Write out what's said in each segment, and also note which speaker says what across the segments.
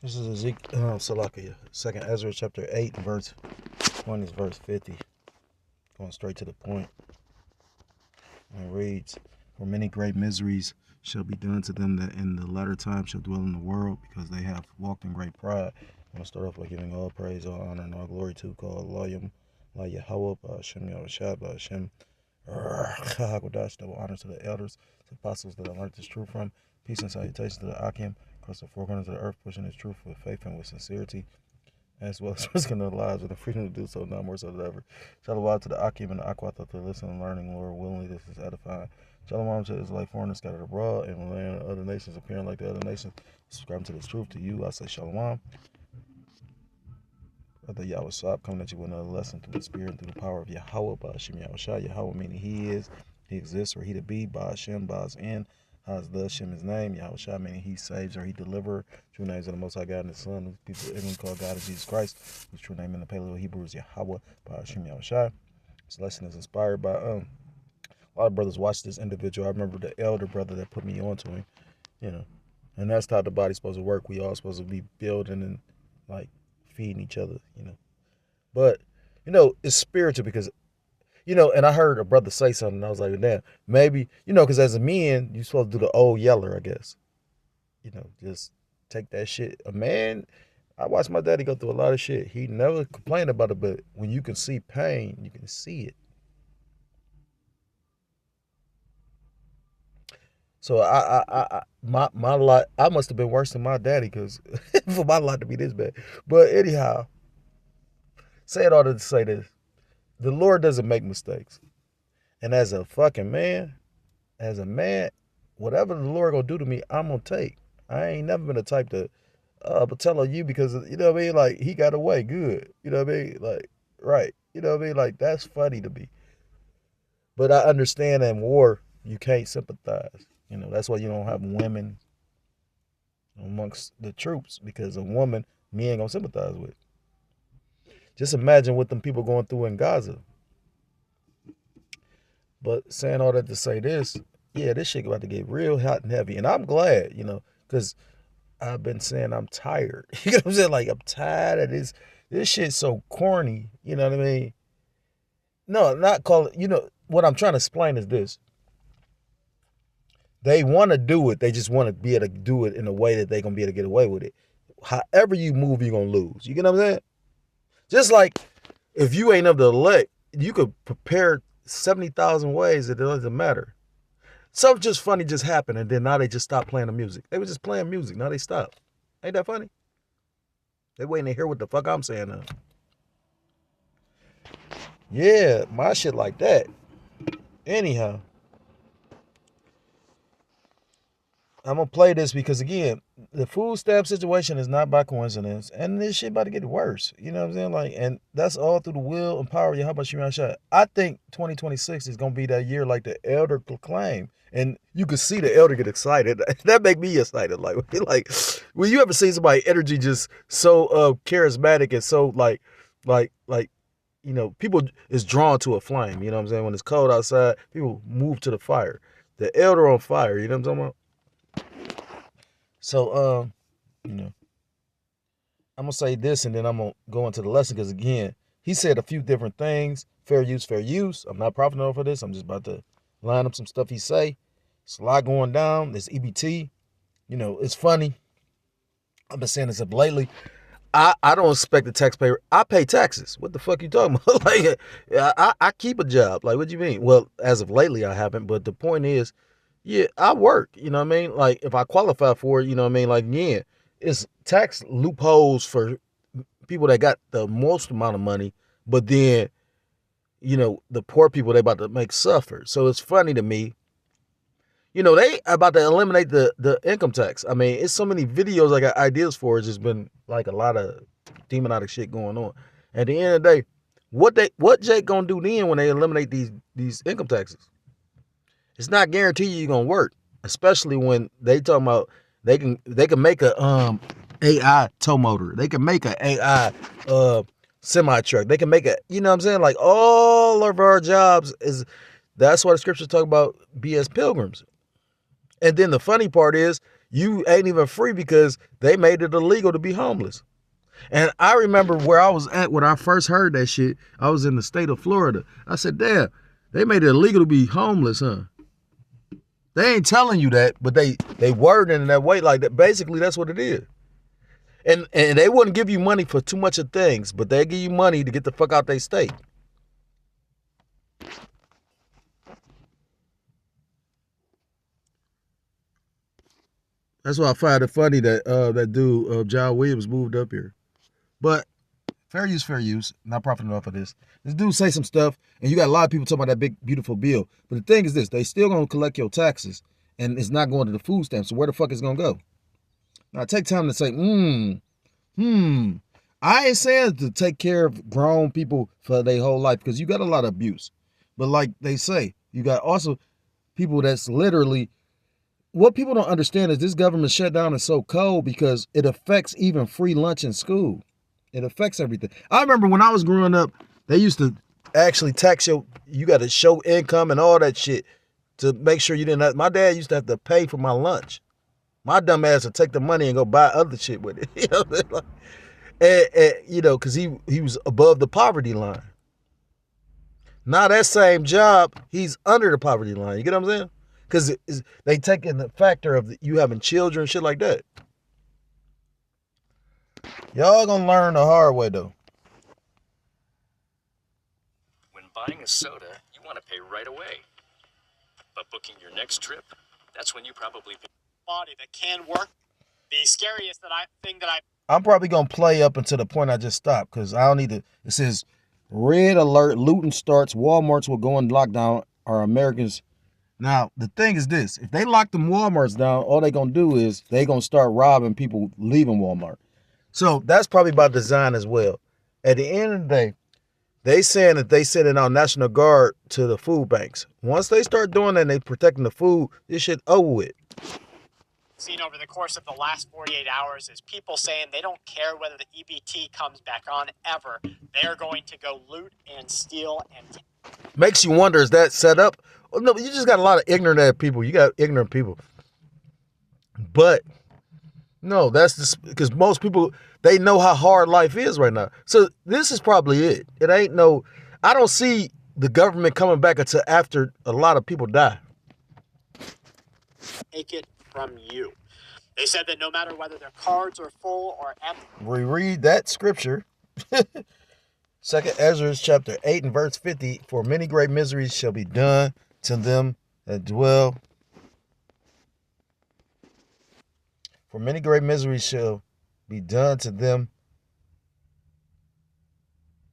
Speaker 1: This is Ezekiel, Salakia, Second Ezra, chapter 8, verse 1 is verse 50. Going straight to the point. And it reads, "For many great miseries shall be done to them that in the latter time shall dwell in the world, because they have walked in great pride." I'm going to start off by giving all praise, all honor, and all glory to God, Elohim, La Yahweh, Ba'ashem, Yahushua, Ba'ashem, Hakodash, double honor to the elders, to the apostles that I learned this truth from. Peace and salutation to the Akim, across the four corners of the earth, pushing this truth with faith and with sincerity, as well as risking their lives with the freedom to do so, now more so than ever. Shalom to the Akim and the Aqua to listen and learning, Lord, willingly this is edifying. Shalom to Israelite foreigners scattered abroad and land other nations appearing like the other nations, subscribing to this truth. To you, I say Shalom. Brother Yahweh Sab coming at you with another lesson through the Spirit and through the power of Yahweh, Ba'ashem Yahushua. Yahweh meaning He is, He exists, or He to be. Ba'ashem, Ba'as Haz the Shem His name. Yahushua meaning He saves or He deliverer. True names of the Most High God and His Son, who people even call God is Jesus Christ, whose true name in the Paleo Hebrew is Yahweh, Ba'ashem Yahushua. This lesson is inspired by a lot of brothers watch this individual. I remember the elder brother that put me onto him, you know, and that's how the body's supposed to work. We all supposed to be building and like feeding each other, you know. But, it's spiritual because, and I heard a brother say something, and I was like, damn, maybe, because as a man, you're supposed to do the old yeller, I guess. Just take that shit. A man, I watched my daddy go through a lot of shit. He never complained about it, but when you can see pain, you can see it. So my lot, I must have been worse than my daddy because for my lot to be this bad. But anyhow, say it all to say this: the Lord doesn't make mistakes, and as a fucking man, as a man, whatever the Lord gonna do to me, I'm gonna take. I ain't never been the type to but tell on you because you know what I mean. Like he got away good. You know what I mean. Like right. You know what I mean. Like that's funny to me. But I understand in war you can't sympathize. That's why you don't have women amongst the troops because a woman me ain't gonna sympathize with. Just imagine what them people going through in Gaza. But saying all that to say this, yeah, this shit about to get real hot and heavy. And I'm glad, because I've been saying I'm tired. You know what I'm saying? Like I'm tired of this. This shit's so corny. You know what I mean? No, not call it, what I'm trying to explain is this. They want to do it. They just want to be able to do it in a way that they're going to be able to get away with it. However you move, you're going to lose. You get what I'm saying? Just like if you ain't up to elect, you could prepare 70,000 ways. It doesn't matter. Something just funny just happened, and then now they just stopped playing the music. They were just playing music. Now they stopped. Ain't that funny? They waiting to hear what the fuck I'm saying now. Yeah, my shit like that. Anyhow, I'm gonna play this because again, the food stamp situation is not by coincidence, and this shit about to get worse. You know what I'm saying? Like, and that's all through the will and power of Yahweh Shemar Shah. I think 2026 is gonna be that year, like the elder proclaim, and you could see the elder get excited. That make me excited. Like when you ever see somebody energy just so charismatic and so like people is drawn to a flame. You know what I'm saying? When it's cold outside, people move to the fire. The elder on fire. You know what I'm talking about? So, you know, I'm gonna say this and then I'm gonna go into the lesson because again, he said a few different things. Fair use, fair use. I'm not profiting off of this. I'm just about to line up some stuff he say. It's a lot going down. This EBT. It's funny. I've been saying this up lately. I don't expect the taxpayer. I pay taxes. What the fuck you talking about? Like, I keep a job. Like, what do you mean? Well, as of lately, I haven't. But the point is, yeah, I work. You know what I mean? Like, if I qualify for it, you know what I mean? Like, yeah, it's tax loopholes for people that got the most amount of money, but then, the poor people they about to make suffer. So it's funny to me. They about to eliminate the income tax. I mean, it's so many videos I got ideas for. It's just been like a lot of demonic shit going on. At the end of the day, what Jake gonna do then when they eliminate these income taxes? It's not guaranteed you're gonna work, especially when they talking about they can make a AI tow motor. They can make a AI semi truck. They can make a what I'm saying? Like all of our jobs that's why the scriptures talk about be as pilgrims. And then the funny part is you ain't even free because they made it illegal to be homeless. And I remember where I was at when I first heard that shit. I was in the state of Florida. I said, damn, they made it illegal to be homeless, huh? They ain't telling you that, but they word it in that way like that. Basically, that's what it is. And they wouldn't give you money for too much of things, but they give you money to get the fuck out their state. That's why I find it funny that that dude John Williams moved up here. But fair use, not profiting off of this. This dude say some stuff, and you got a lot of people talking about that big, beautiful bill. But the thing is this, they still gonna collect your taxes, and it's not going to the food stamps. So where the fuck is it gonna go? Now take time to say, I ain't saying to take care of grown people for their whole life, because you got a lot of abuse. But like they say, you got also people that's literally, what people don't understand is this government shutdown is so cold because it affects even free lunch in school. It affects everything. I remember when I was growing up, they used to actually tax you got to show income and all that shit to make sure you didn't have, my dad used to have to pay for my lunch. My dumb ass would take the money and go buy other shit with it. You know, you know, because he was above the poverty line. Now that same job, he's under the poverty line. You get what I'm saying? Because they take in the factor of you having children, shit like that. Y'all gonna learn the hard way though.
Speaker 2: When buying a soda, you want to pay right away. But booking your next trip, that's when you probably pay.
Speaker 3: Body that can work. The scariest thing that
Speaker 1: I'm probably gonna play up until the point I just stopped because I don't need to. It says red alert, looting starts. Walmarts will go in lockdown. Are Americans. Now the thing is this: if they lock them Walmarts down, all they gonna do is they gonna start robbing people leaving Walmart. So that's probably by design as well. At the end of the day, they saying that they sending out National Guard to the food banks. Once they start doing that and they protecting the food, this shit over with.
Speaker 3: Seen over the course of the last 48 hours is people saying they don't care whether the EBT comes back on ever. They're going to go loot and steal and
Speaker 1: makes you wonder, is that set up? Well, no, you just got a lot of ignorant people. You got ignorant people. But no, that's just because most people, they know how hard life is right now. So this is probably it. It ain't no, I don't see the government coming back until after a lot of people die.
Speaker 3: Take it from you. They said that no matter whether their cards are full or empty.
Speaker 1: We read that scripture. 2nd Ezra chapter 8 and verse 50. For many great miseries shall be done to them that dwell. For many great miseries shall be done to them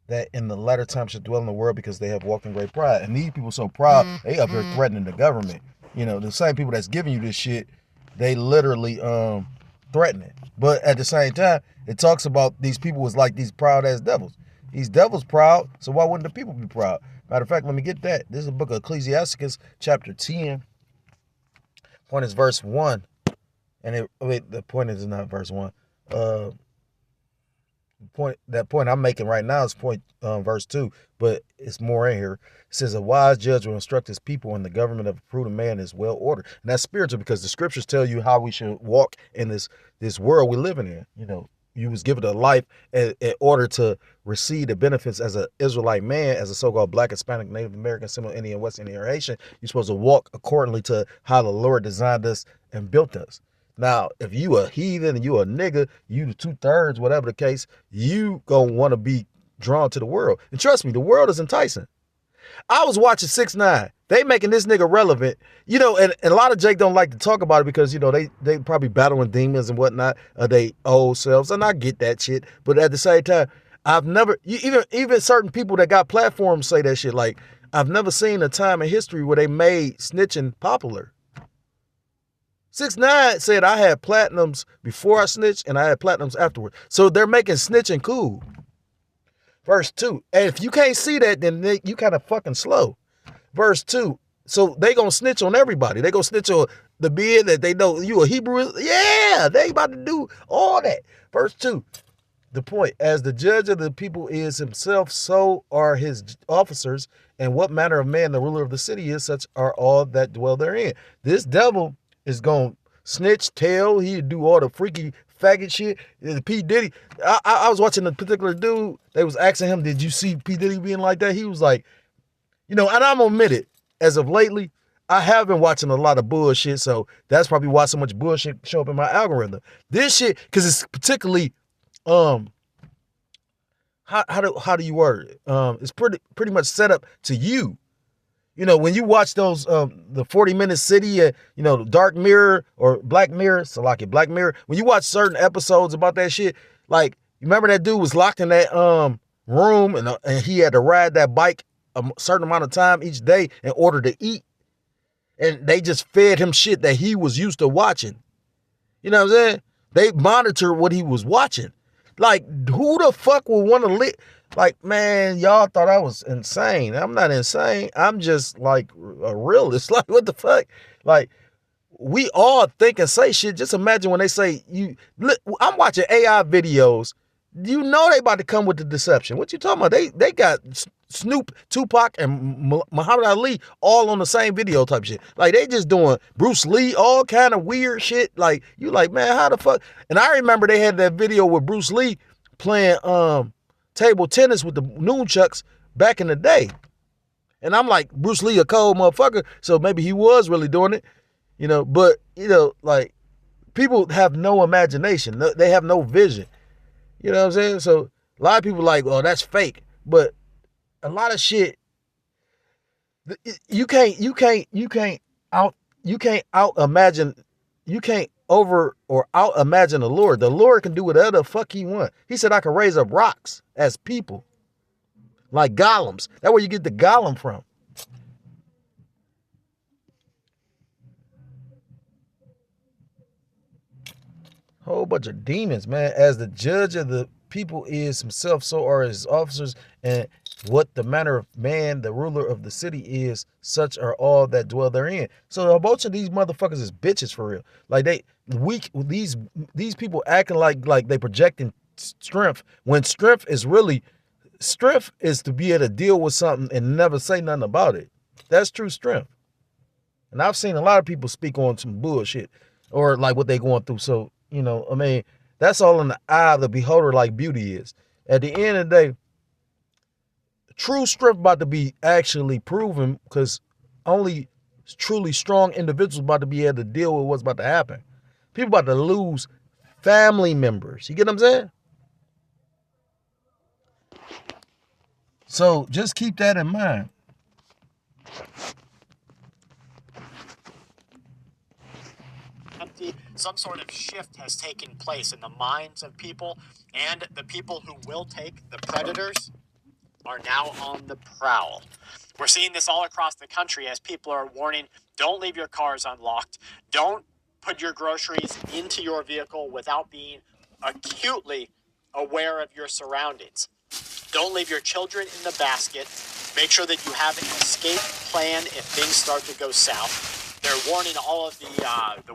Speaker 1: that in the latter time shall dwell in the world, because they have walked in great pride. And these people so proud, they up here threatening the government. You know, the same people that's giving you this shit, they literally threaten it. But at the same time, it talks about these people was like these proud ass devils. These devils proud, so why wouldn't the people be proud? Matter of fact, let me get that. This is the book of Ecclesiasticus, chapter 10. Point is verse 1. And the point is not verse 1. That point I'm making right now is verse 2, but it's more in here. It says a wise judge will instruct his people, and the government of a prudent man is well ordered. And that's spiritual, because the scriptures tell you how we should walk in this world we're living in. You know, you was given a life in order to receive the benefits as an Israelite man, as a so-called Black, Hispanic, Native American, Seminole Indian, West Indian, or Haitian. You're supposed to walk accordingly to how the Lord designed us and built us. Now, if you a heathen and you a nigga, you the 2/3, whatever the case, you gonna want to be drawn to the world. And trust me, the world is enticing. I was watching 6ix9ine. They making this nigga relevant, you know, and a lot of Jake don't like to talk about it because, you know, they probably battling demons and whatnot, they old selves, and I get that shit. But at the same time, I've never, even certain people that got platforms say that shit. Like, I've never seen a time in history where they made snitching popular. 6ix9ine said I had platinums before I snitched and I had platinums afterward. So they're making snitching cool. Verse 2. And if you can't see that, then you kind of fucking slow. Verse 2. So they gonna snitch on everybody. They gonna snitch on the beard that they know you a Hebrew. Yeah, they about to do all that. Verse 2. The point, as the judge of the people is himself, so are his officers, and what manner of man the ruler of the city is, such are all that dwell therein. This devil is going to snitch, tell. He'd do all the freaky faggot shit. P. Diddy. I was watching a particular dude. They was asking him, did you see P. Diddy being like that? He was like, and I'm gonna admit it, as of lately, I have been watching a lot of bullshit, so that's probably why so much bullshit show up in my algorithm. This shit, because it's particularly, how do you word it? It's pretty much set up to you. When you watch those, the 40-Minute City, Dark Mirror or Black Mirror, Salaki, Black Mirror, when you watch certain episodes about that shit, like, you remember that dude was locked in that room and he had to ride that bike a certain amount of time each day in order to eat. And they just fed him shit that he was used to watching. You know what I'm saying? They monitored what he was watching. Like, who the fuck would want to live? Like, man, y'all thought I was insane. I'm not insane. I'm just like a realist. Like, what the fuck? Like, we all think and say shit. Just imagine when they say I'm watching AI videos. They about to come with the deception. What you talking about? They got Snoop, Tupac, and Muhammad Ali all on the same video type shit. Like, they just doing Bruce Lee, all kind of weird shit. Like, you like, man, how the fuck? And I remember they had that video with Bruce Lee playing table tennis with the nunchucks back in the day. And I'm like, Bruce Lee a cold motherfucker, so maybe he was really doing it. But like, people have no imagination. They have no vision. You know what I'm saying? So a lot of people like, well, that's fake. But a lot of shit, you can't out imagine the Lord. The Lord can do whatever the fuck he want. He said I can raise up rocks as people. Like golems. That's where you get the golem from. Whole bunch of demons, man. As the judge of the people is himself, so are his officers, and what the manner of man, the ruler of the city is, such are all that dwell therein. So a bunch of these motherfuckers is bitches for real. Like these people acting like they projecting strength when strength is to be able to deal with something and never say nothing about it. That's true strength. And I've seen a lot of people speak on some bullshit or like what they going through. So, that's all in the eye of the beholder, like beauty is. At the end of the day, true strength about to be actually proven because only truly strong individuals about to be able to deal with what's about to happen. People about to lose family members. You get what I'm saying? So just keep that in mind.
Speaker 3: Some sort of shift has taken place in the minds of people, and the people who will take the predators are now on the prowl. We're seeing this all across the country as people are warning, don't leave your cars unlocked. Don't put your groceries into your vehicle without being acutely aware of your surroundings. Don't leave your children in the basket. Make sure that you have an escape plan if things start to go south. They're warning all of the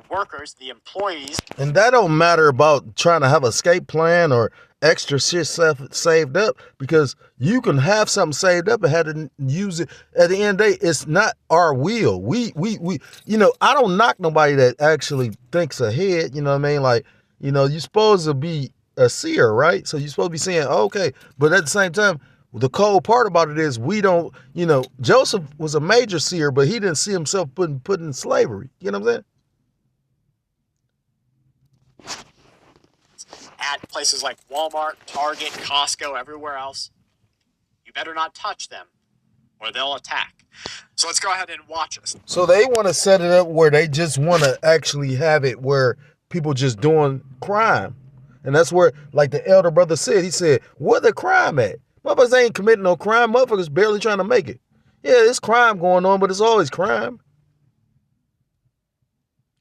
Speaker 3: workers, the employees.
Speaker 1: And that don't matter about trying to have an escape plan or extra shit saved up, because you can have something saved up and have to use it. At the end of the day, it's not our will. We I don't knock nobody that actually thinks ahead. You know what I mean? Like, you're supposed to be a seer, right? So you're supposed to be saying, okay, but at the same time, the cold part about it is we don't, Joseph was a major seer, but he didn't see himself put in slavery. You know what I'm saying?
Speaker 3: At places like Walmart, Target, Costco, everywhere else. You better not touch them or they'll attack. So let's go ahead and watch this.
Speaker 1: So they want to set it up where they just want to actually have it where people just doing crime. And that's where, like the elder brother said, he said, where the crime at? Motherfuckers ain't committing no crime. Motherfuckers barely trying to make it. Yeah, there's crime going on, but it's always crime.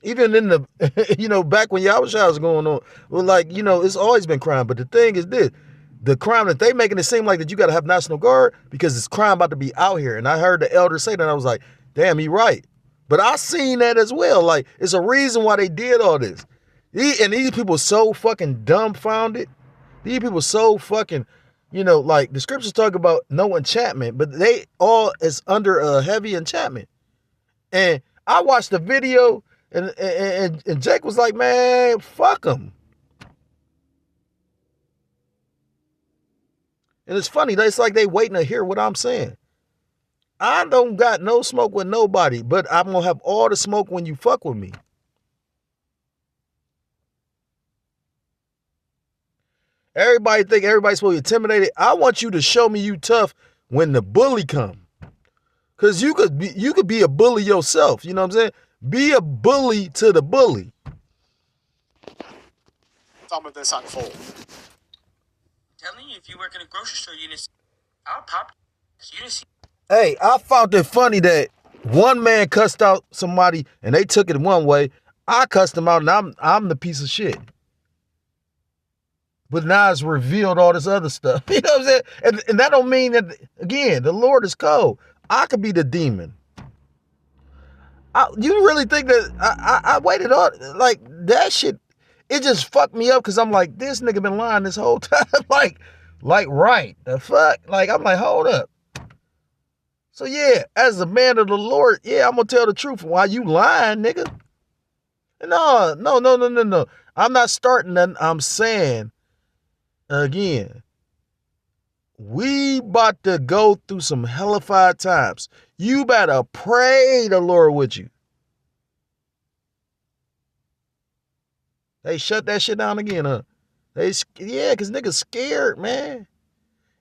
Speaker 1: Even in the, back when Yahushua was going on, well, it's always been crime. But the thing is this, the crime that they making it seem like that you got to have National Guard because it's crime about to be out here. And I heard the elder say that, and I was like, damn, he right. But I seen that as well. Like, it's a reason why they did all this. And these people so fucking dumbfounded. These people so fucking... like the scriptures talk about no enchantment, but they all is under a heavy enchantment. And I watched the video. And Jake was like, man, fuck him. And it's funny, it's like they waiting to hear what I'm saying. I don't got no smoke with nobody, but I'm gonna have all the smoke when you fuck with me. Everybody think everybody's supposed to be intimidated. I want you to show me you tough when the bully come. Cause you could be a bully yourself. You know what I'm saying? Be a bully to the bully.
Speaker 3: Some of this unfold.
Speaker 4: Telling you, if you work in a grocery store, you didn't see. I'll pop. You didn't see.
Speaker 1: Hey, I found it funny that one man cussed out somebody and they took it one way. I cussed them out and I'm the piece of shit. But now it's revealed all this other stuff. You know what I'm saying? And that don't mean that, again, the Lord is cold. I could be the demon. You really think that I waited on, like, that shit, it just fucked me up because I'm like, this nigga been lying this whole time. like, right, the fuck? Like, I'm like, hold up. So yeah, as a man of the Lord, yeah, I'm gonna tell the truth. Why you lying, nigga? No. I'm not starting that. I'm saying, again, we about to go through some hellified times. You better pray the Lord with you. They shut that shit down again, huh? Yeah, cause niggas scared, man.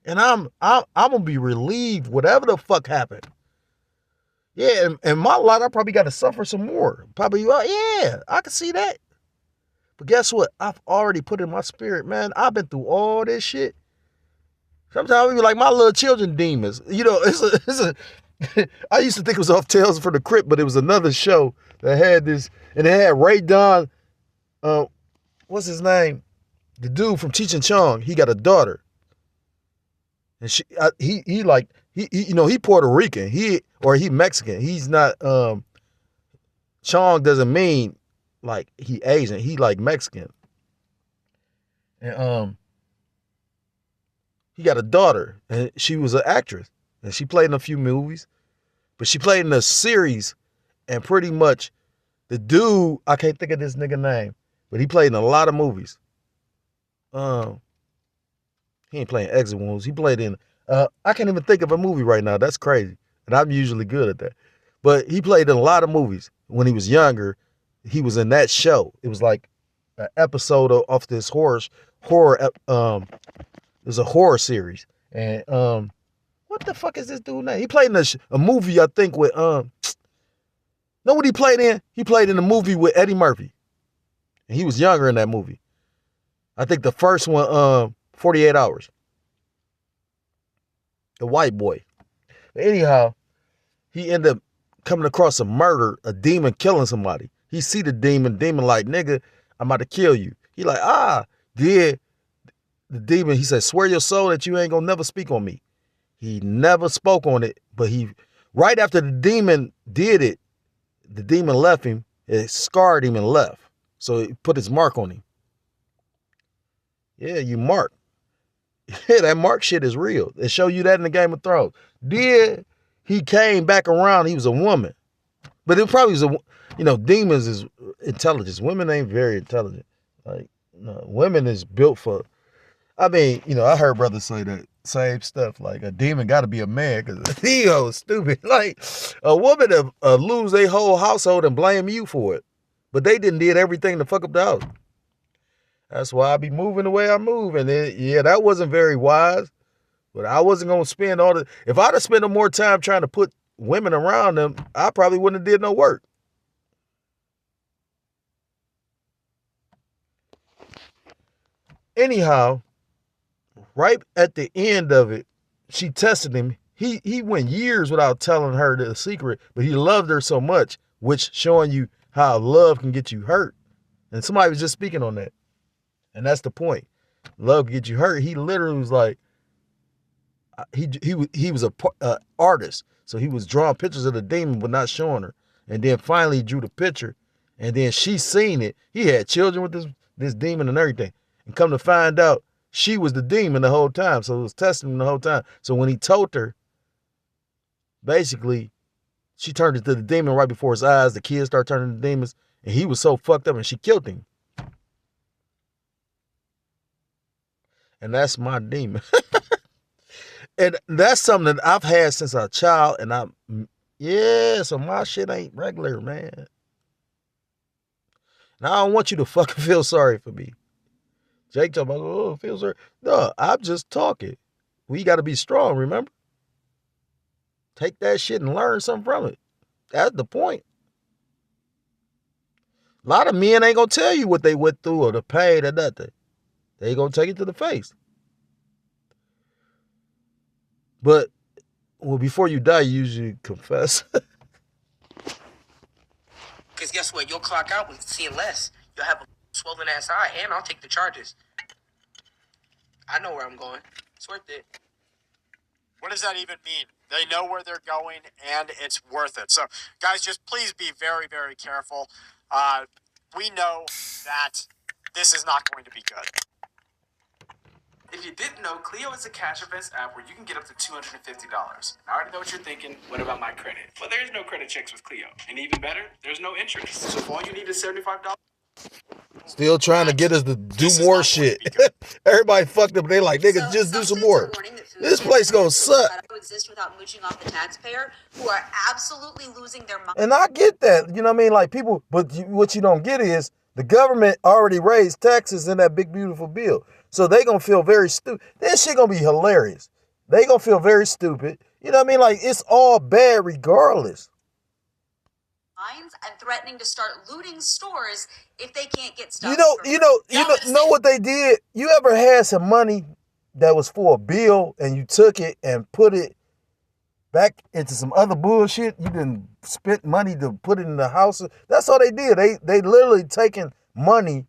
Speaker 1: And I'm gonna be relieved whatever the fuck happened. Yeah, and my lot, I probably got to suffer some more. Probably, yeah, I can see that. But guess what? I've already put in my spirit, man. I've been through all this shit. Sometimes we be like my little children demons. You know, it's a I used to think it was off Tales from the Crypt, but it was another show that had this, and it had Ray Don, what's his name? The dude from Cheech and Chong. He got a daughter. And he Puerto Rican. He Mexican. He's not Chong doesn't mean like he Asian. He like Mexican. And he got a daughter and she was an actress and she played in a few movies, but she played in a series and pretty much the dude, I can't think of this nigga name, but he played in a lot of movies. He ain't playing exit wounds. He played in, I can't even think of a movie right now. That's crazy. And I'm usually good at that. But he played in a lot of movies. When he was younger, he was in that show. It was like an episode of this horror, it was a horror series. And what the fuck is this dude name? He played in a movie, I think, with, know what he played in? He played in a movie with Eddie Murphy. And he was younger in that movie. I think the first one, 48 Hours. The white boy. But anyhow, he ended up coming across a murder, a demon killing somebody. He see the demon like, nigga, I'm about to kill you. He like, did the demon, he said, swear your soul that you ain't gonna never speak on me. He never spoke on it, but right after the demon did it, the demon left him, it scarred him and left. So it put his mark on him. Yeah, you mark. Yeah, that mark shit is real. They show you that in the Game of Thrones. Did he came back around, he was a woman. But it probably was demons is intelligence. Women ain't very intelligent. Like, no, women is built for, I heard brothers say that same stuff. Like, a demon got to be a man because he is stupid. Like, a woman lose their whole household and blame you for it. But they did everything to fuck up the house. That's why I be moving the way I move. And that wasn't very wise. But I wasn't going to spend if I'd have spent more time trying to put women around them, I probably wouldn't have did no work. Anyhow, right at the end of it, she tested him. He went years without telling her the secret, but he loved her so much, which showing you how love can get you hurt. And somebody was just speaking on that. And that's the point. Love can get you hurt. He literally was like, he was a artist. So he was drawing pictures of the demon, but not showing her. And then finally he drew the picture. And then she seen it. He had children with this demon and everything. And come to find out, she was the demon the whole time. So it was testing him the whole time. So when he told her, basically, she turned into the demon right before his eyes. The kids start turning into demons. And he was so fucked up and she killed him. And that's my demon. And that's something that I've had since a child. And so my shit ain't regular, man. Now I don't want you to fucking feel sorry for me. Jake talking about, oh, feel sorry. No, I'm just talking. We got to be strong, remember? Take that shit and learn something from it. That's the point. A lot of men ain't going to tell you what they went through or the pain or nothing. They going to take it to the face. But, well, before you die, you usually confess.
Speaker 4: Because guess what? You'll clock out with seeing less. You'll have a swollen ass eye, and I'll take the charges. I know where I'm going. It's worth it.
Speaker 3: What does that even mean? They know where they're going, and it's worth it. So, guys, just please be very, very careful. We know that this is not going to be good.
Speaker 5: If you didn't know, Clio is a cash advance app where you can get up to $250. I already know what you're thinking. What about my credit? Well, there's no credit checks with Clio. And even better, there's no interest. So if all you need is $75.
Speaker 1: Still trying to get us to do more shit. Everybody fucked up. They like, niggas, just do some more. This place gonna suck.
Speaker 6: Exist without mooching off the taxpayer, who are absolutely losing their mind.
Speaker 1: And I get that. You know what I mean? Like people, but what you don't get is the government already raised taxes in that big, beautiful bill. So they gonna feel very stupid. This shit gonna be hilarious. They gonna feel very stupid. You know what I mean? Like it's all bad regardless.
Speaker 6: And threatening to start looting stores if they can't get stuff.
Speaker 1: You know what they did? You ever had some money that was for a bill and you took it and put it back into some other bullshit? You didn't spend money to put it in the house. That's all they did. They literally taking money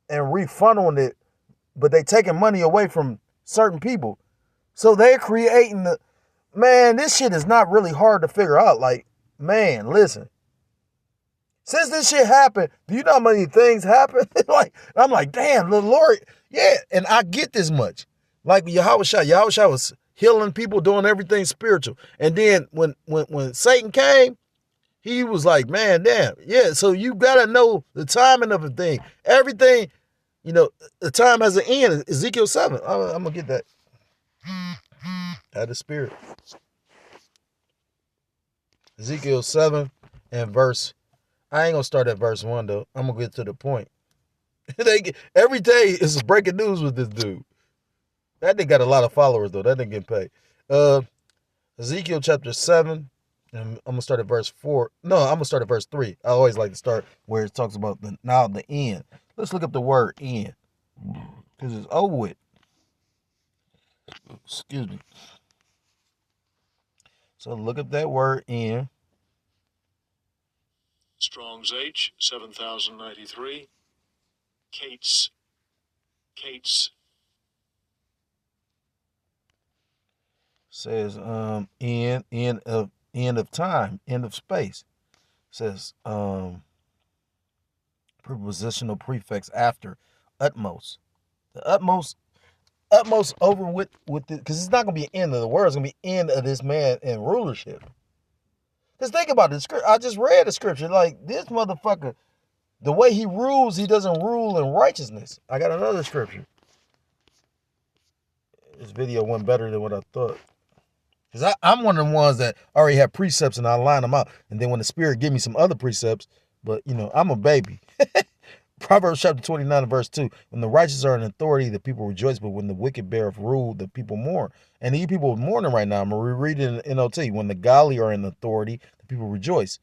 Speaker 1: and refunneling it, but they taking money away from certain people. So they're creating this shit is not really hard to figure out. Like, man, listen. Since this shit happened, do you know how many things happen? I'm like, damn, the Lord, yeah, and I get this much. Like Yahushua was healing people, doing everything spiritual. And then when Satan came, he was like, man, damn, yeah, so you gotta know the timing of a thing. Everything, the time has an end. Ezekiel 7. I'm gonna get that. Out of spirit. Ezekiel 7 and verse. I ain't gonna start at verse 1 though. I'm gonna get to the point. Every day is breaking news with this dude. That nigga got a lot of followers though. That didn't get paid. Ezekiel chapter 7, and I'm gonna start at verse 4. No, I'm gonna start at verse 3. I always like to start where it talks about the end. Let's look up the word end, because it's over with. Excuse me. So look up that word end.
Speaker 7: Strong's H 7093. Kate's
Speaker 1: says end of time, end of space. Says prepositional prefix after utmost. The utmost over with it, because it's not gonna be an end of the world. It's gonna be end of this man in rulership. Because think about it. I just read the scripture. Like, this motherfucker, the way he rules, he doesn't rule in righteousness. I got another scripture. This video went better than what I thought. Because I'm one of the ones that already have precepts and I line them out. And then when the Spirit give me some other precepts, but, I'm a baby. Proverbs chapter 29 and verse 2. When the righteous are in authority, the people rejoice. But when the wicked beareth rule, the people mourn. And these people are mourning right now. I'm going to reread it in NLT. When the godly are in authority, the people rejoice.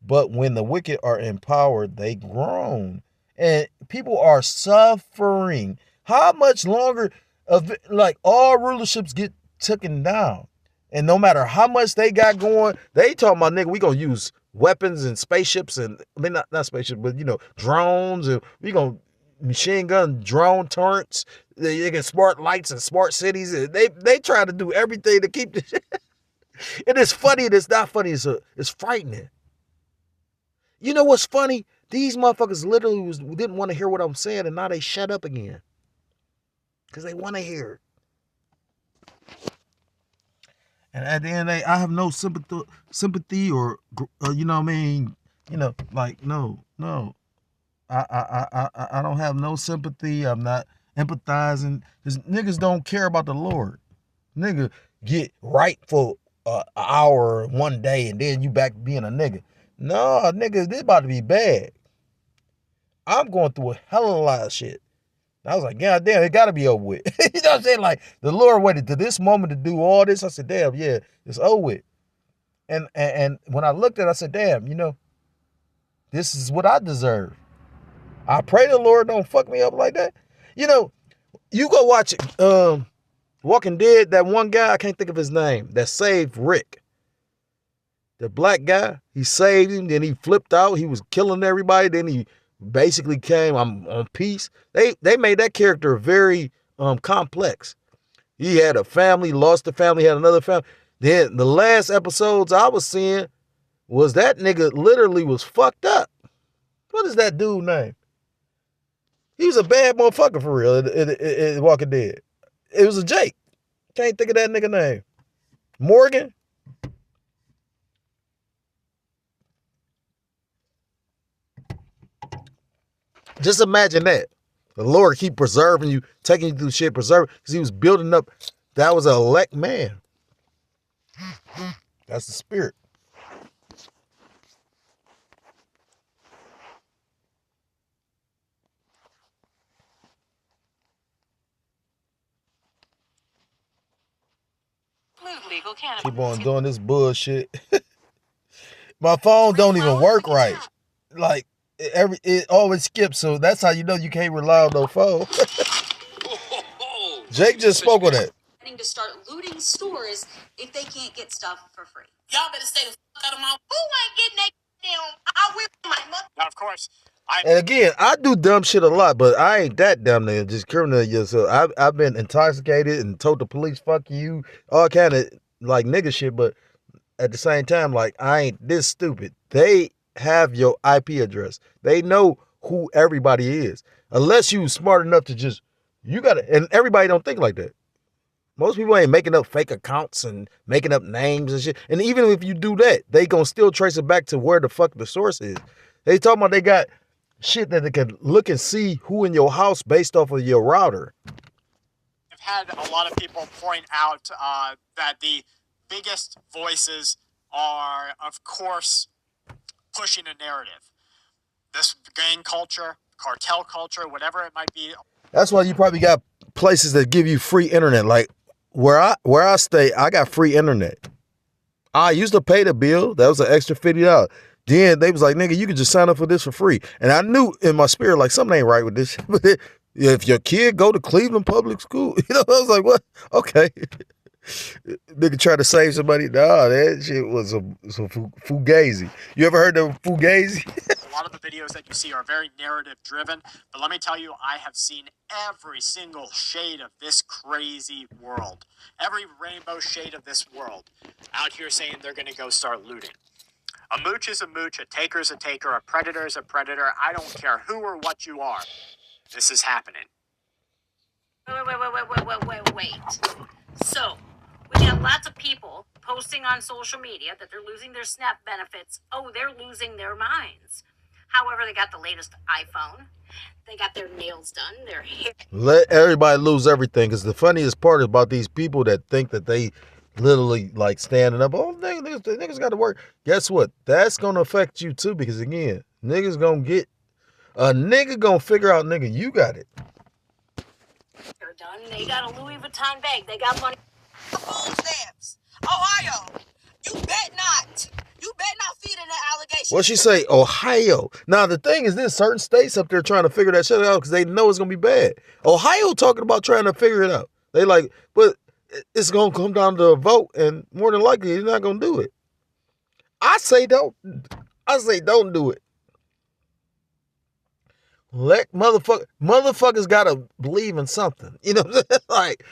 Speaker 1: But when the wicked are in power, they groan. And people are suffering. How much longer all rulerships get taken down? And no matter how much they got going, they talking about, nigga, we going to use weapons and spaceships and, not spaceships, but, drones. And we going to machine gun drone turrets. They get smart lights and smart cities. And they try to do everything to keep this. It is funny and it's not funny. It's frightening. You know what's funny? These motherfuckers literally didn't want to hear what I'm saying, and now they shut up again. Because they want to hear it. And at the end of the day, I have no sympathy or no. I don't have no sympathy. I'm not empathizing. Cause niggas don't care about the Lord. Nigga get right for an hour one day and then you back being a nigga. No, nigga, this about to be bad. I'm going through a hell of a lot of shit. I was like, God damn, it gotta be over with. You know what I'm saying? Like, the Lord waited to this moment to do all this. I said, damn, yeah, it's over with. And when I looked at it, I said, damn, you know, this is what I deserve. I pray the Lord don't fuck me up like that. You know, you go watch Walking Dead, that one guy, I can't think of his name, that saved Rick. The black guy, he saved him, then he flipped out, he was killing everybody, then he basically came, I'm on peace. They made that character very complex. He had a family, lost the family, had another family. Then the last episodes I was seeing was that nigga literally was fucked up. What is that dude name? He was a bad motherfucker for real in Walking Dead. It was a Jake. Can't think of that nigga name. Morgan? Just imagine that. The Lord keep preserving you, taking you through shit, preserving, because he was building up. That was an elect man. That's the spirit.
Speaker 6: Legal cannabis.
Speaker 1: Keep on doing this bullshit. My phone don't even work right. Like, it always skips, so that's how you know you can't rely on no phone. Jake just spoke on that.
Speaker 6: To start looting stores if they can't get stuff for free.
Speaker 4: Y'all better stay the fuck out of my. Who ain't getting that damn? I will my mother.
Speaker 3: Now, of course,
Speaker 1: And again, I do dumb shit a lot, but I ain't that dumb nigga, just criminal. So I've been intoxicated and told the police, fuck you, all kind of like nigga shit, but at the same time, like, I ain't this stupid. They have your IP address. They know who everybody is. Unless you smart enough to just, you gotta, and everybody don't think like that. Most people ain't making up fake accounts and making up names and shit. And even if you do that, they gonna still trace it back to where the fuck the source is. They talking about they got shit that they can look and see who in your house based off of your router.
Speaker 3: I've had a lot of people point out that the biggest voices are, of course, pushing a narrative. This gang culture, cartel culture, whatever it might be.
Speaker 1: That's why you probably got places that give you free internet. Like where I stay, I got free internet. I used to pay the bill. That was an extra $50. Then they was like, nigga, you can just sign up for this for free. And I knew in my spirit, like, something ain't right with this shit. But if your kid go to Cleveland Public School, you know, I was like, what? Okay. Nigga try to save somebody. Nah, that shit was some fugazi. You ever heard of fugazi?
Speaker 3: A lot of the videos that you see are very narrative driven, but let me tell you, I have seen every single shade of this crazy world. Every rainbow shade of this world out here saying they're going to go start looting. A mooch is a mooch, a taker is a taker, a predator is a predator. I don't care who or what you are. This is happening.
Speaker 8: Wait. So, we got lots of people posting on social media that they're losing their SNAP benefits. Oh, they're losing their minds. However, they got the latest iPhone. They got their nails done, their hair.
Speaker 1: Let everybody lose everything, because the funniest part about these people that think that they literally like standing up, oh, niggas got to work. Guess what? That's going to affect you too, because again, niggas going to get, a nigga going to figure out, nigga, you got it.
Speaker 8: They're done. They got a Louis Vuitton bag. They got money.
Speaker 4: Food stamps. Ohio, you bet not. You bet not feed in that allegation.
Speaker 1: What she say? Ohio. Now, the thing is, there's certain states up there trying to figure that shit out because they know it's going to be bad. Ohio talking about trying to figure it out. They like, but it's going to come down to a vote, and more than likely, he's not going to do it. I say don't do it. Let motherfuckers got to believe in something. You know what I'm saying? Like,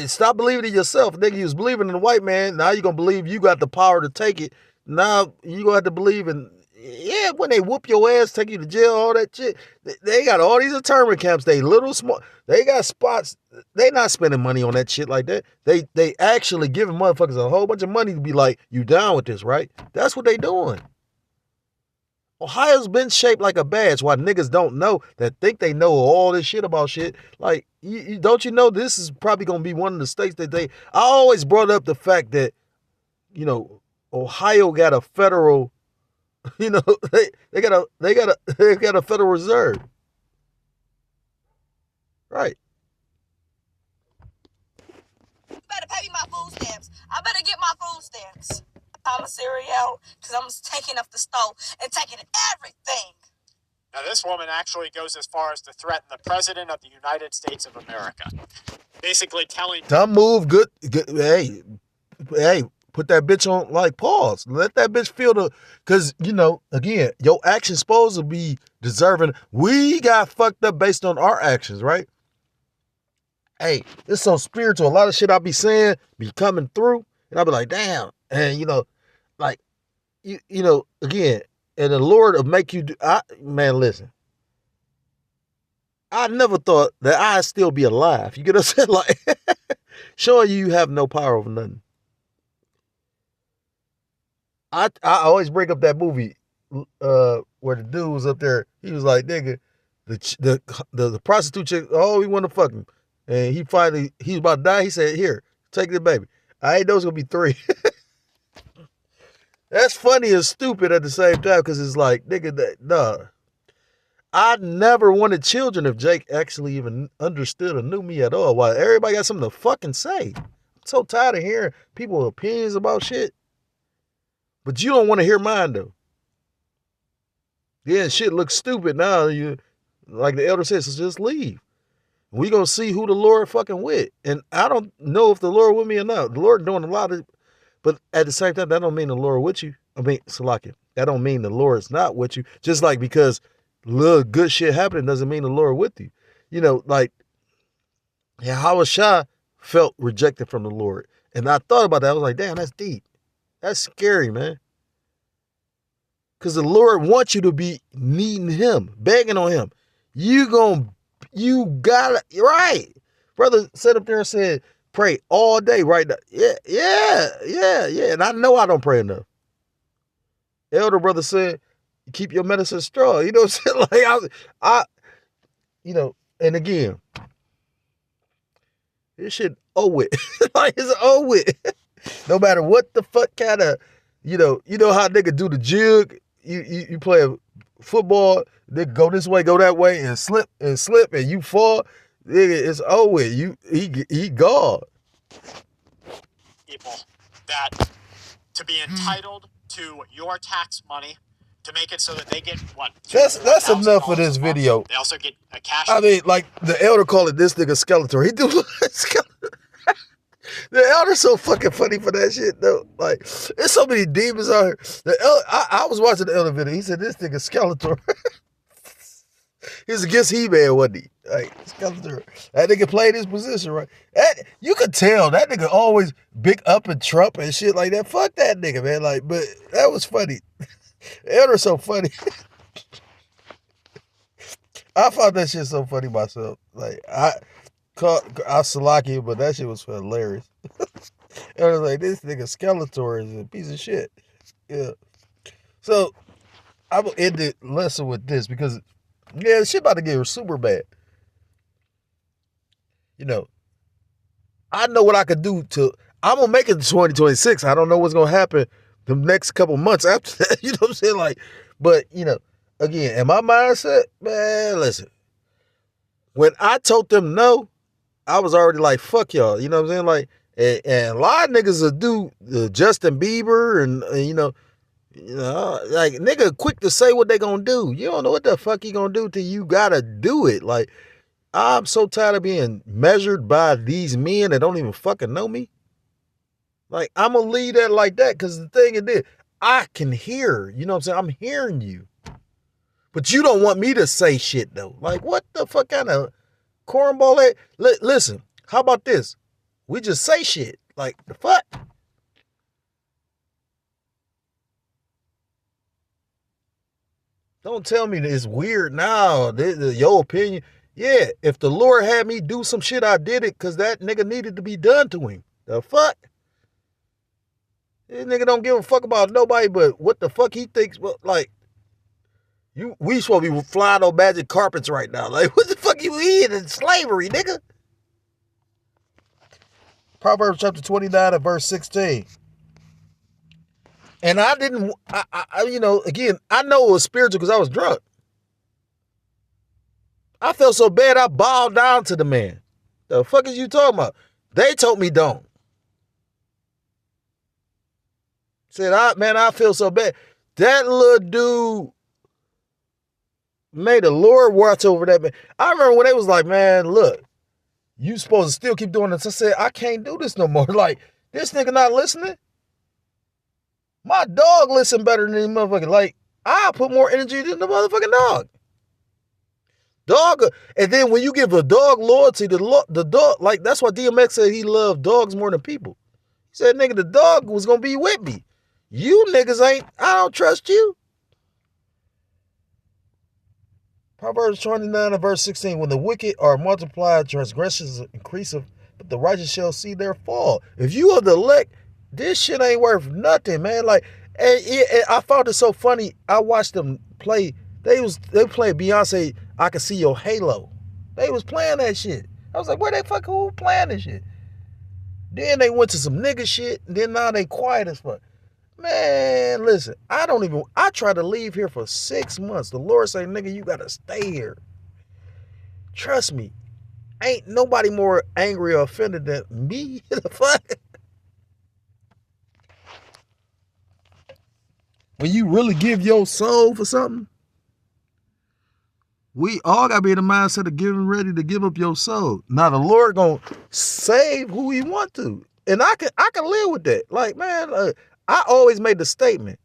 Speaker 1: stop believing in yourself. Nigga, you was believing in the white man. Now you're going to believe you got the power to take it. Now you're going to have to believe in, yeah, when they whoop your ass, take you to jail, all that shit. They got all these internment camps. They little small. They got spots. They not spending money on that shit like that. They actually giving motherfuckers a whole bunch of money to be like, you down with this, right? That's what they doing. Ohio's been shaped like a badge. Why niggas don't know that think they know all this shit about shit. Like, don't you know this is probably going to be one of the states that I always brought up the fact that, you know, Ohio got a federal, you know, they got a Federal Reserve. Right.
Speaker 9: You better pay me my food stamps. I better get my food stamps. Commissary out because I'm taking up the stove and taking everything.
Speaker 3: Now, this woman actually goes as far as to threaten the President of the United States of America. Basically telling...
Speaker 1: Dumb move, good. Hey, put that bitch on, like, pause. Let that bitch feel because, you know, again, your action's supposed to be deserving. We got fucked up based on our actions, right? Hey, it's so spiritual. A lot of shit I be saying be coming through, and I be like, damn. And, you know, like, you know, again, and the Lord will make you do, man, listen. I never thought that I'd still be alive. You get what I'm saying? Like, showing you have no power over nothing. I always bring up that movie where the dude was up there. He was like, nigga, the prostitute chick, oh, we want to fuck him. And he was about to die. He said, here, take the baby. I ain't know it's going to be 3. That's funny and stupid at the same time because it's like, nigga, nah. I never wanted children if Jake actually even understood or knew me at all. Why everybody got something to fucking say. I'm so tired of hearing people's opinions about shit. But you don't want to hear mine though. Yeah, shit looks stupid now. You, like the elder says, so just leave. We gonna see who the Lord fucking with. And I don't know if the Lord with me or not. The Lord doing a lot of, but at the same time, that don't mean the Lord with you. I mean, Salakia, that don't mean the Lord's not with you. Just like because little good shit happening doesn't mean the Lord with you. You know, like, Yahushua felt rejected from the Lord. And I thought about that. I was like, damn, that's deep. That's scary, man. Because the Lord wants you to be needing him, begging on him. You got it, right. Brother sat up there and said, pray all day right now. Yeah. And I know I don't pray enough. Elder brother said, keep your medicine strong. You know what I'm saying? Like I you know, and again, this shit with. Like it's with. No matter what the fuck kind of, you know how nigga do the jig. You play a football, they go this way, go that way, and slip, and you fall. Nigga, it's with. He gone.
Speaker 3: People that to be entitled to your tax money to make it so that they get what?
Speaker 1: That's enough for this video.
Speaker 3: They also get a cash.
Speaker 1: I mean, like the elder called it this nigga Skeletor. He do look like Skeletor. The elder's so fucking funny for that shit though. Like, there's so many demons out here. I was watching the elder video. He said this nigga Skeletor. He was against He-Man, wasn't he? Like Skeletor. That nigga played his position right. You could tell that nigga always big up and Trump and shit like that. Fuck that nigga, man. Like, but that was funny. Elder's so funny. I found that shit so funny myself. Like I Salaki, but that shit was hilarious. And I was like, this nigga Skeletor is a piece of shit. Yeah. So I will end the lesson with this because the shit about to get super bad. You know, I know what I could do I'm gonna make it to 2026. I don't know what's gonna happen the next couple months after that. You know what I'm saying? Like, but you know, again, in my mindset, man, listen. When I told them no, I was already like, fuck y'all. You know what I'm saying? Like, and a lot of niggas will do Justin Bieber and you know, like nigga quick to say what they gonna do. You don't know what the fuck he gonna do till you gotta do it. Like, I'm so tired of being measured by these men that don't even fucking know me. Like, I'm gonna leave that like that because the thing is, I can hear, you know what I'm saying? I'm hearing you. But you don't want me to say shit though. Like, what the fuck kind of cornball that? Listen, how about this? We just say shit. Like, the fuck? Don't tell me that it's weird now. Your opinion. Yeah, if the Lord had me do some shit, I did it because that nigga needed to be done to him. The fuck? This nigga don't give a fuck about nobody but what the fuck he thinks. Well, like, We supposed to be flying on magic carpets right now. Like, what the fuck you in slavery, nigga? Proverbs chapter 29 and verse 16. And I didn't, again, I know it was spiritual because I was drunk. I felt so bad, I bowed down to the man. The fuck is you talking about? They told me don't. Said, I feel so bad. That little dude made the Lord watch over that man. I remember when they was like, man, look, you supposed to still keep doing this. I said, I can't do this no more. Like, this nigga not listening. My dog listen better than this motherfucker. Like, I put more energy than the motherfucking dog. Dog, and then when you give a dog loyalty, the dog, like, that's why DMX said he loved dogs more than people. He said, nigga, the dog was gonna be with me. You niggas ain't, I don't trust you. Proverbs 29 and verse 16, when the wicked are multiplied, transgressions increase, but the righteous shall see their fall. If you are the elect, this shit ain't worth nothing, man. Like, and I found it so funny. I watched them play. They played Beyonce, I Can See Your Halo. They was playing that shit. I was like, where they fucking who playing this shit? Then they went to some nigga shit, and then now they quiet as fuck. Man, listen, I tried to leave here for 6 months. The Lord say, nigga, you gotta stay here. Trust me, ain't nobody more angry or offended than me. The fuck? When you really give your soul for something, we all gotta be in the mindset of getting ready to give up your soul. Now the Lord gonna save who he want to. And I can live with that. Like, man, I always made the statement,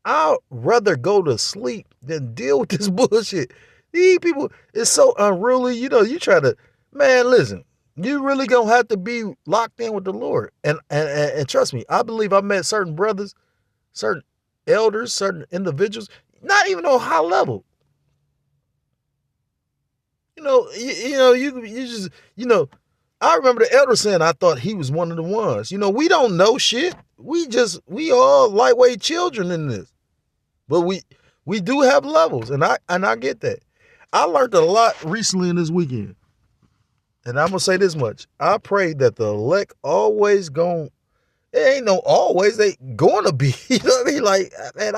Speaker 1: I'd rather go to sleep than deal with this bullshit. These people is so unruly. You know, you try to, man, listen, you really gonna have to be locked in with the Lord. And trust me, I believe I met certain brothers, certain elders, certain individuals, not even on high level. You just, I remember the elder saying, I thought he was one of the ones. We don't know shit. We all lightweight children in this. But we do have levels, and I get that. I learned a lot recently in this weekend. And I'm going to say this much. I pray that the elect always it ain't no always, they going to be. You know what I mean? Like, man,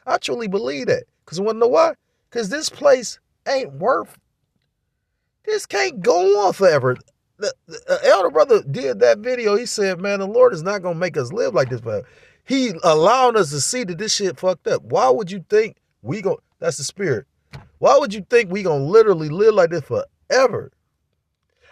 Speaker 1: I truly believe that. Because you want to know why? Because this place ain't worth, this can't go on forever. The elder brother did that video. He said, man, the Lord is not going to make us live like this forever. He allowing us to see that this shit fucked up. Why would you think that's the spirit. Why would you think we going to literally live like this forever?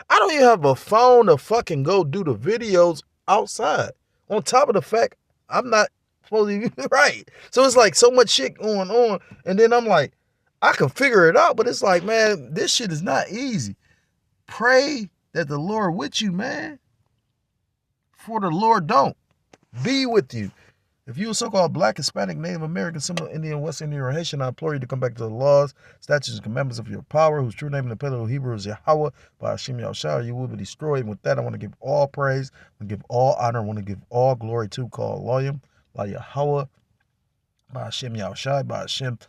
Speaker 1: I don't even have a phone to fucking go do the videos outside. On top of the fact, I'm not supposed to be right. So it's like so much shit going on. And then I'm like, I can figure it out, but it's like, man, this shit is not easy. Pray that the Lord with you, man. For the Lord don't be with you. If you are so-called Black, Hispanic, Native American, Seminole, Indian, West Indian, or Haitian, I implore you to come back to the laws, statutes, and commandments of your power, whose true name in the Paleo Hebrew is Yahweh, by Hashem Yahushua, you will be destroyed. And with that, I want to give all praise, I want to give all honor, I want to give all glory to call Loyam, by Yahweh, by Hashem Yahushua, by Hashem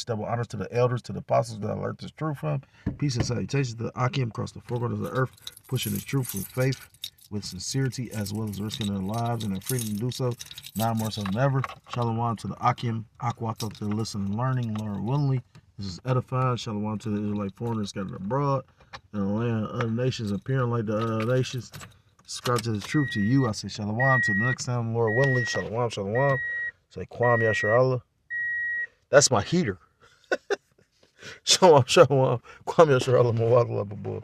Speaker 1: double honors to the elders, to the apostles that I learned this truth from. Peace and salutations to the Akim across the four corners of the earth, pushing this truth with faith, with sincerity, as well as risking their lives and their freedom to do so, now more so than ever. Shalom to the Akim, Aquato to the listen and learning, learn willingly. This is edifying. Shalom to the Israelite foreigners scattered abroad, in the land of other nations, appearing like the other nations. Subscribe to the truth to you. I say shalom to the next time, Lord willingly. Shalom, shalom. Say Kwam Yashar Allah. That's my heater. Shalom, shalom. Kwam Yashar Allah, Mawad Allah,